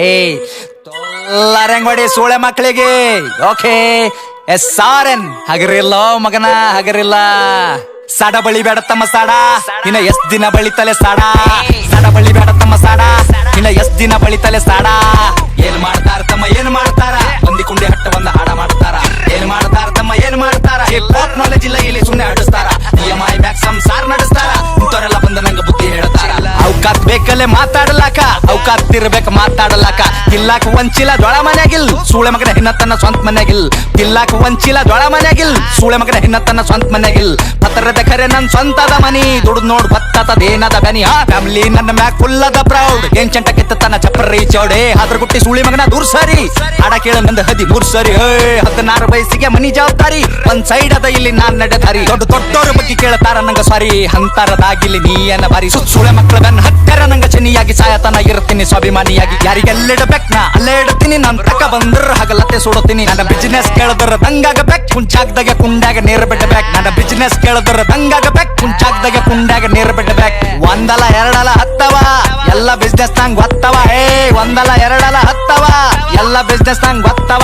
ಏಯ್ ತೊಲ್ಲರಂಗ್ ಸೂಳೆ ಮಕ್ಕಳಿಗೆ ಓಕೆ SRN ಹಗರಿಲ್ಲೋ ಮಗನ ಹಗರಿಲ್ಲ. ಸಾಡ ಬಳಿ ಬೇಡ ತಮ್ಮ ಸಾಡ, ಇನ್ನ ಎಷ್ಟ್ ದಿನ ಬಳಿತಲೆ ಸಾಡ. ಸಾಡ ಬಳಿ ಬೇಡ ತಮ್ಮ ಸಾಡ, ಇನ್ನ ಎಷ್ಟ್ ದಿನ ಬಳಿತಲೆ ಸಾಡ. ಏನ್ ಮಾಡ್ತಾರ ತಮ್ಮ ಏನ್ ಮಾಡ್ತಾರ, ಒಂದಿ ಕುಂಡಿ ಹಟ್ಟ ಒಂದ ಹಾಡ ಮಾಡ್ತಾರ. ಏನ್ ಮಾಡ್ತಾರ ತಮ್ಮ ಏನ್ ಮಾಡ್ತಾರ, ಹಿಪ್ ಹಾಪ್ ನಾಲೆಜ್ ಇಲ್ಲ ಇಲ್ಲಿ ಸುಮ್ನೆ ಆಡಿಸ್ತಾರ. EMI ಬ್ಯಾಕ್ ಸಂಸಾರ ನಡೆಸ್ತಾರ, ಇಂಥವ್ರೆಲ್ಲ ಬಂದ ನಂಗ ಬುದ್ಧಿ ಹೇಳ್ತಾರ. ಅವಕಾತ್ ಬೇಕಲ್ಲೇ ಮಾತಾಡಲಾಕ, ಅವಕಾತ್ ಇರ್ಬೇಕ ಮಾತಾಡಲಾಕ. ತಿಲ್ಲಾಕ ಒಂಚಿಲ್ಲ ದೊಳ ಮನ್ಯಾಗಿಲ್, ಸೂಳೆ ಮಗನ ಹಿನ್ನತನ ಸ್ವಂತ ಮನ್ಯಾಗಿಲ್. ತಿಲ್ಲಾಕ ಒಂಚಿಲ್ಲ ದೊಳ ಮನ್ಯಾಗಿಲ್, ಸೂಳೆ ಮಗನ ಹಿನ್ನತನ ಸ್ವಂತ ಮನ್ಯಾಗಿಲ್. ಪತ್ರದ ಖರೆ ನನ್ ಸ್ವಂತದ ಮನಿ, ದುಡ್ದು ನೋಡ್ ಬತ್ತದೇನದ ಬನಿ. ಫ್ಯಾಮಿಲಿ ನನ್ನ ಮ್ಯಾಕ್ ಫುಲ್ಲದ ಪ್ರೌಡ್, ಏನ್ ಚಂಟ ಕಿತ್ತತನ ಚಪ್ಪರಿ ಚೌಡೆ. ಅದ್ರ ಗುಟ್ಟಿ ಸುಳಿ ಮಗನ ದೂರ್ ಸರಿ, ಹಾಡ ಕೇಳ ನಂದ 13 ಸರಿ. 16 ವಯಸ್ಸಿಗೆ ಮನಿ ಜವಾಬ್ದಾರಿ, ಒಂದ್ ಸೈಡ್ ಅದ ಇಲ್ಲಿ ನಾನ್ ನಡೆದಾರಿ. ದೊಡ್ಡೋರ ಬಗ್ಗೆ ಕೇಳ್ತಾರ ನಂಗ ಸಾರಿ, ಅಂತರದಾಗಿಲ್ಲಿ ನೀಯನ್ನ ಬಾರಿ. ಸುಳೆ ಮಕ್ಕಳ ಬೆನ್ನ ಹತ್ತರ ನಂಗ ಚನಿಯಾಗಿ ಸಾಯತನ ಇರ್ತೀನಿ ಸ್ವಾಭಿಮಾನಿಯಾಗಿ. ಯಾರಿಗೆಲ್ಲಿಡಬೇಕ್ ನಾ ಅಲ್ಲೇ ಇಡ್ತೀನಿ, ನನ್ ತಕ ಬಂದ್ರ ಹಗಲತ್ತೆ ಸುಡುತ್ತೀನಿ. ನನ್ನ ಬಿಸಿನೆಸ್ ಕೇಳಿದ್ರ ದಂಗಾಗಬೇಕ್, ಕುಂಚಾಕ್ದಾಗ ಕುಂಡ್ಯಾಗ ನೀರ್ ಬಿಡ್ಬೇಕ್. ನನ್ನ ಬಿಸಿನೆಸ್ ಕೇಳಿದ್ರ ದಂಗಾಗಬೇಕ್, ಕುಂಚಾಕ್ದಾಗ ಕುಂಡ್ಯಾಗ ನೀರ್ ಬಿಡ್ಬೇಕ್. ಒಂದಲ್ಲ ಎರಡಲ್ಲ ಹತ್ತವ ಎಲ್ಲ ಬಿಸ್ನೆಸ್ ನಂಗ್ ಗೊತ್ತವ. ಒಂದಲ್ಲ ಎರಡಲ್ಲ ಹತ್ತವ ಎಲ್ಲ ಬಿಸ್ನೆಸ್ ನಂಗ್ ಗೊತ್ತವ.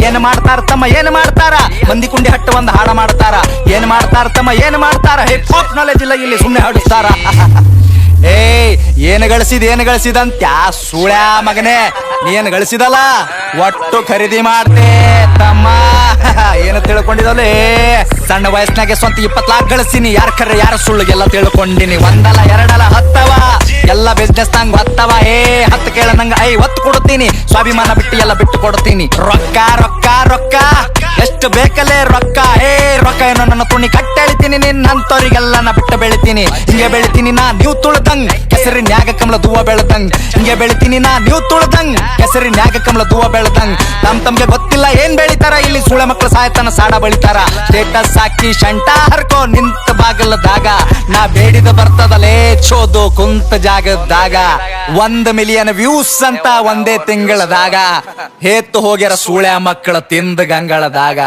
ಏನ್ ಮಾಡ್ತಾರ ತಮ್ಮ ಏನ್ ಮಾಡ್ತಾರ, ಮಂದಿ ಕುಂಡಿ ಹಟ್ಟು ಒಂದ್ ಹಾಡ ಮಾಡ್ತಾರ. ಏನ್ ಮಾಡ್ತಾರ ತಮ್ಮ ಏನ್ ಮಾಡ್ತಾರ, ಹಿಪ್ ಹಾಪ್ ನಾಲೆಜ್ ಇಲ್ಲ ಇಲ್ಲಿ ಸುಮ್ನೆ ಹಾಡಿಸ್ತಾರ. ಏನ್ ಗಳಿಸಿದಂತ ಸುಳ್ಯಾ ಮಗನೇ, ನೀನ್ ಗಳಿಸಿದಲ್ಲ ಒಟ್ಟು ಖರೀದಿ ಮಾಡ್ತೆ ತಮ್ಮ. ಏನು ತಿಳ್ಕೊಂಡಿದಲ್ಲ, ಸಣ್ಣ ವಯಸ್ಸಿನಾಗೆ ಸ್ವಂತ 20 ಲಾಖ ಗಳಿಸಿನಿ. ಯಾರ ಖರೆ ಯಾರ ಸುಳ್ಳಿಗೆಲ್ಲ ತಿಳ್ಕೊಂಡಿನಿ. ಒಂದಲ್ಲ ಎರಡಲ್ಲ ಹತ್ತವ ಎಲ್ಲ ಬಿಸ್ನೆಸ್ ನಂಗ್ ಗೊತ್ತವ. 10 ಕೇಳ ನಂಗ 50 ಕೊಡ್ತೀನಿ, ಸ್ವಾಭಿಮಾನ ಬಿಟ್ಟು ಎಲ್ಲ ಬಿಟ್ಟು ಕೊಡ್ತೀನಿ. ರೊಕ್ಕ ರೊಕ್ಕ ರೊಕ್ಕ ಎಷ್ಟು ಬೇಕಲ್ಲೇ ರೊಕ್ಕ. ರೊಕ್ಕ ಏನೋ ನನ್ನ ತುಣಿ ಕಟ್ಟೆಳಿತೀನಿ, ನಿನ್ನಂತವ್ರಿಗೆಲ್ಲ ನಾ ಬಿಟ್ಟು ಬೆಳಿತೀನಿ. ಹಿಂಗೆ ಬೆಳಿತೀನಿ ನಾ ನೀವು ತುಳ್ದಂಗ್, ಕೆಸರಿನ್ಯಾಗ ಕಮಲ ದೂವ ಬೆಳದಂಗ್. ಹಿಂಗೆ ಬೆಳಿತೀನಿ ನಾ ನೀವು ತುಳ್ದಂಗ್, ಕೆಸರಿನ್ಯಾಗ ಕಮಲ ದೂವ ಬೆಳದಂಗ್. ತಮ್ಗೆ ಗೊತ್ತಿಲ್ಲ ಏನ್ ಬೆಳಿತಾರ, ಇಲ್ಲಿ ಸುಳೆ ಮಕ್ಕಳು ಸಾಯ್ತನ ಸಾಡ ಬಳಿತಾರ. ಸ್ಟೇಟಸ್ ಹಾಕಿ ಶಂಟ ಹರ್ಕೋ ನಿಂತ ಬಾಗಲದಾಗ, ನಾ ಬೇಡಿದ ಬರ್ತದಲೇ ಚೋದು ಕುಂತ ಜಾಗದಾಗ. 1 ಮಿಲಿಯನ್ ವ್ಯೂಸ್ ಅಂತ ಒಂದೇ ತಿಂಗಳದಾಗ, ಹೇತ್ತು ಹೋಗ್ಯಾರ ಸುಳೆ ಮಕ್ಕಳ ತಿಂದ ಗಂಗಳದಾಗ.